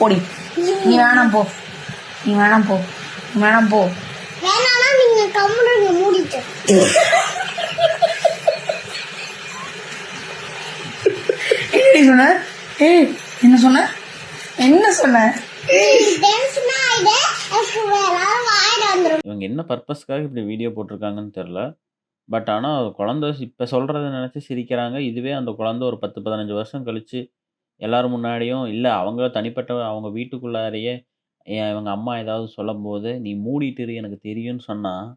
போடி, நீ வேணாம் போ, நீ வேணாம் போ, நீ வேணாம் போ. வேணாம்னா நீங்க கம்முன்னு மூடிட்டு. என்ன சொன்ன? ஏய், என்ன சொன்ன? என்ன சொன்ன? டென்ஷனா ஆயிடு, எனக்கு வேற வாயிட வந்துரும். இவங்க என்ன பர்பஸ்க்காக இப்படி வீடியோ போட்டிருக்காங்கன்னு தெரில. பட் ஆனால் குழந்தை இப்போ சொல்கிறத நினச்சி சிரிக்கிறாங்க. இதுவே அந்த குழந்தை ஒரு 10-15 வருஷம் கழித்து எல்லாரும் முன்னாடியும் இல்லை அவங்க தனிப்பட்ட அவங்க வீட்டுக்குள்ளாரையே இவங்க அம்மா ஏதாவது சொல்லும்போது நீ மூடிட்டு இரு, எனக்கு தெரியும்னு சொன்னால்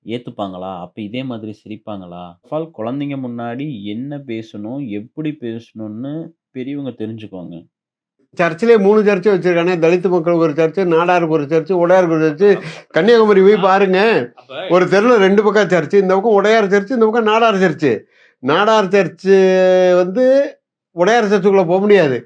ஏற்றுப்பாங்களா? அப்போ இதே மாதிரி சிரிப்பாங்களா? ஃபால் குழந்தைங்க முன்னாடி என்ன பேசணும், எப்படி பேசணும்னு பெரியவங்க தெரிஞ்சுக்கோங்க. சர்ச்சிலே 3 சர்ச்சு வச்சிருக்கானே. தலித் மக்களுக்கு ஒரு சர்ச்சு, நாடாருக்கு ஒரு சர்ச்சு, உடையாருக்கு ஒரு சர்ச்சு. கன்னியாகுமரி போய் பாருங்க, ஒரு தெருவில் 2 பக்கம் சர்ச்சு. இந்த பக்கம் உடையார் சர்ச்சு, இந்த பக்கம் நாடார் சர்ச்சு. நாடார் சர்ச்சு வந்து உடையார் சர்ச்சுக்குள்ள போக முடியாது,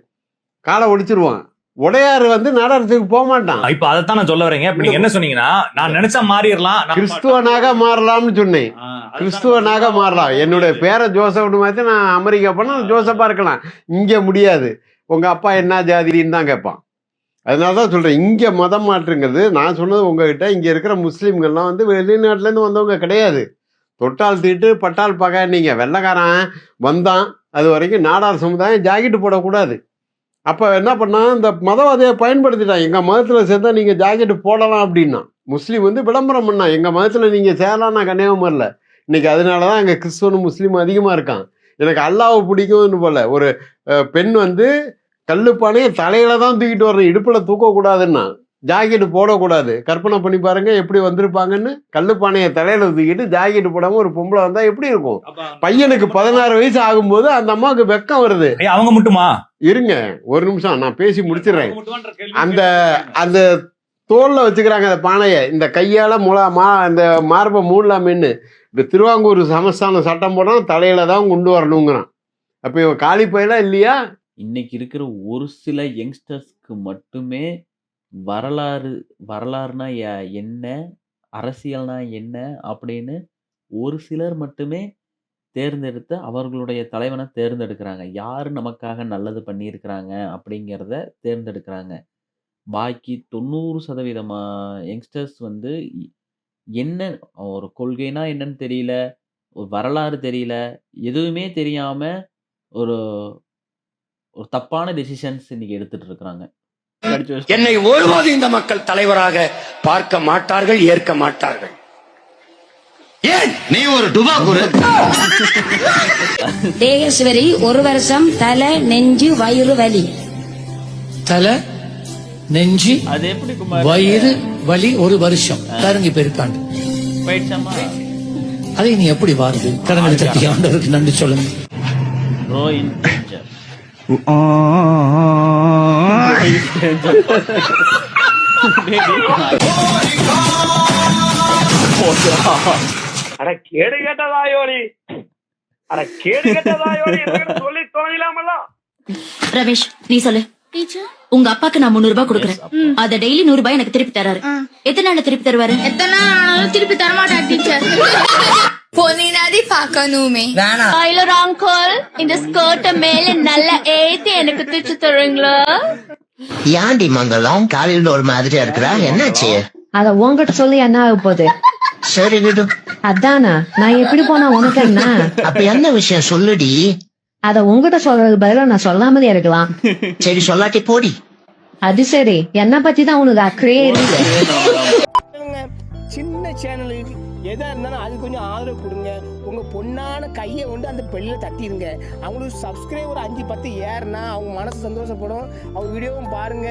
காலை ஒடிச்சிருவான். உடையார் வந்து நாடார் சர்ச்சுக்கு போக மாட்டான். இப்ப அதைத்தான் நான் சொல்ல வரேங்க. இப்ப நீங்க என்ன சொன்னீங்கன்னா, நான் நினைச்சா மாறிடலாம், கிறிஸ்துவனாக மாறலாம்னு சொன்னேன். கிறிஸ்துவனாக மாறலாம். என்னுடைய பேரை ஜோசப்னு மாதிரி நான் அமெரிக்கா போனா ஜோசப்பா இருக்கலாம். இங்க முடியாது. உங்க அப்பா என்ன ஜாதின்னு தான் கேட்பான். அதனால தான் சொல்றேன், இங்க மதம் மாற்றுங்கிறது நான் சொன்னது உங்ககிட்ட. இங்க இருக்கிற முஸ்லீம்கள்லாம் வந்து வெளிநாட்டுலேருந்து வந்தவங்க கிடையாது. தொட்டால் தீட்டு பட்டால் பகை. நீங்க வெள்ளைக்காரன் வந்தான், அது வரைக்கும் நாடார் சமுதாயம் ஜாக்கெட்டு போடக்கூடாது. அப்போ என்ன பண்ணா, இந்த மதவாதியை பயன்படுத்திட்டான். எங்கள் மதத்தில் சேர்ந்தா நீங்கள் ஜாக்கெட்டு போடலாம் அப்படின்னா. முஸ்லீம் வந்து விளம்பரம் பண்ணான், எங்கள் மதத்தில் நீங்கள் சேரலாம். நான் கன்னியாகுமரியில் இன்னைக்கு அதனால தான் அங்கே கிறிஸ்துவனும் முஸ்லீம் அதிகமாக இருக்கான். எனக்கு அல்லாவை பிடிக்கும்னு போல. ஒரு பெண் வந்து கல்லுப்பானையை தலையில தான் தூக்கிட்டு வரணும், இடுப்பில் தூக்கக்கூடாதுன்னா, ஜாக்கெட்டு போடக்கூடாது. கற்பனை பண்ணி பாருங்க எப்படி வந்திருப்பாங்கன்னு. கல்லுப்பானையை தலையில தூக்கிட்டு ஜாக்கெட்டு போடாமல் ஒரு பொம்பளை வந்தால் எப்படி இருக்கும்? பையனுக்கு 16 வயசு ஆகும்போது அந்த அம்மாவுக்கு வெக்கம் வருது. அவங்க மட்டுமா? இருங்க ஒரு நிமிஷம், நான் பேசி முடிச்சிடுறேன். அந்த அந்த தோல்ல வச்சுக்கிறாங்க அந்த பானையை. இந்த கையால இந்த மார்பை மூடலாமேன்னு இந்த திருவாங்கூர் சமஸ்தானம் சட்டம் போனால் தலையில தான் கொண்டு வரணுங்கிறான். அப்போ இவன் காலி பையெல்லாம் இல்லையா? இன்னைக்கு இருக்கிற ஒரு சில யங்ஸ்டர்ஸ்க்கு மட்டுமே வரலாறுனா என்ன, அரசியல்னா என்ன அப்படின்னு ஒரு சிலர் மட்டுமே தேர்ந்தெடுத்து அவர்களுடைய தலைவனை தேர்ந்தெடுக்கிறாங்க. யார் நமக்காக நல்லது பண்ணியிருக்கிறாங்க அப்படிங்கிறத தேர்ந்தெடுக்கிறாங்க. பாக்கி 90% யங்ஸ்டர்ஸ் வந்து என்ன ஒரு கொள்கைனா என்னன்னு தெரியல, ஒரு வரலாறு தெரியல, எதுவுமே தெரியாம ஒரு ஒரு தப்பான டெசிஷன்ஸ் இன்னைக்கு எடுத்துட்டு இருக்கிறாங்க. என்னை ஒருபோது இந்த மக்கள் தலைவராக பார்க்க மாட்டார்கள், ஏற்க மாட்டார்கள். ஏன் நீ ஒரு டுபாக்கூர்? தேகஸ்வரி 1 வருஷம் தலை நெஞ்சு வயிறு வலி. தலை நெஞ்சு அது எப்படி குமார் வயிறு வலி 1 வருஷம் கருங்கி பெருக்காண்டு போயிடுச்சாமா? அதை நீ எப்படி வாருது? கரங்களை தட்டி ஆண்டவருக்கு நன்றி சொல்லுங்க. Bro in danger. அட கேடு கேட்டதாயோடி, அட கேடு கேட்டதாயோடி சொல்லி தொலைலாமல்ல. ரமேஷ் நீ சொல்லு. உங்க அப்பாக்கு நான் 300 ரூபாய் கொடுக்குறேன், அத டெய்லி 100 ரூபாய் எனக்கு திருப்பி தராரு. எத்தனை நாள் திருப்பி தருவாரு? எத்தனை நாள் திருப்பி தரமாட்டா டீச்சர். பொன்னினாதி பார்க்கணுமே. டைலர் அங்கிள், இந்த ஸ்கர்ட்ட மேல நல்லா ஏத்தி எனக்கு தைச்சு தருவீங்களா? ஏன்டி மங்கலம் காலையில ஒரு மாதிரியா இருக்கிறா, என்னாச்சு? அத உங்ககிட்ட சொல்லி என்ன ஆக போகுது? சரி விடு. அதானா நான் எப்படி போனா உனக்கு என்ன? அப்ப என்ன விஷயம் சொல்லுடி. அத உங்ககிட்ட சொல்றது பதிலா நான் சொல்லாமலே இருக்கலாம். சரி சொல்லாட்டி போடி. அது சரி, என்ன பத்தி தான் உனக்கு அக்கறையே இருக்கு. சின்ன சேனலுக்கு எதா இருந்தாலும் அது கொஞ்சம் ஆதரவு கொடுங்க. உங்க பொண்ணான கையை கொண்டு அந்த பெல்லில் தட்டிடுங்க. அவங்களுக்கு சப்ஸ்கிரைபர் 5-10 ஏறுனா அவங்க மனசு சந்தோஷப்படும். அவங்க வீடியோவும் பாருங்க.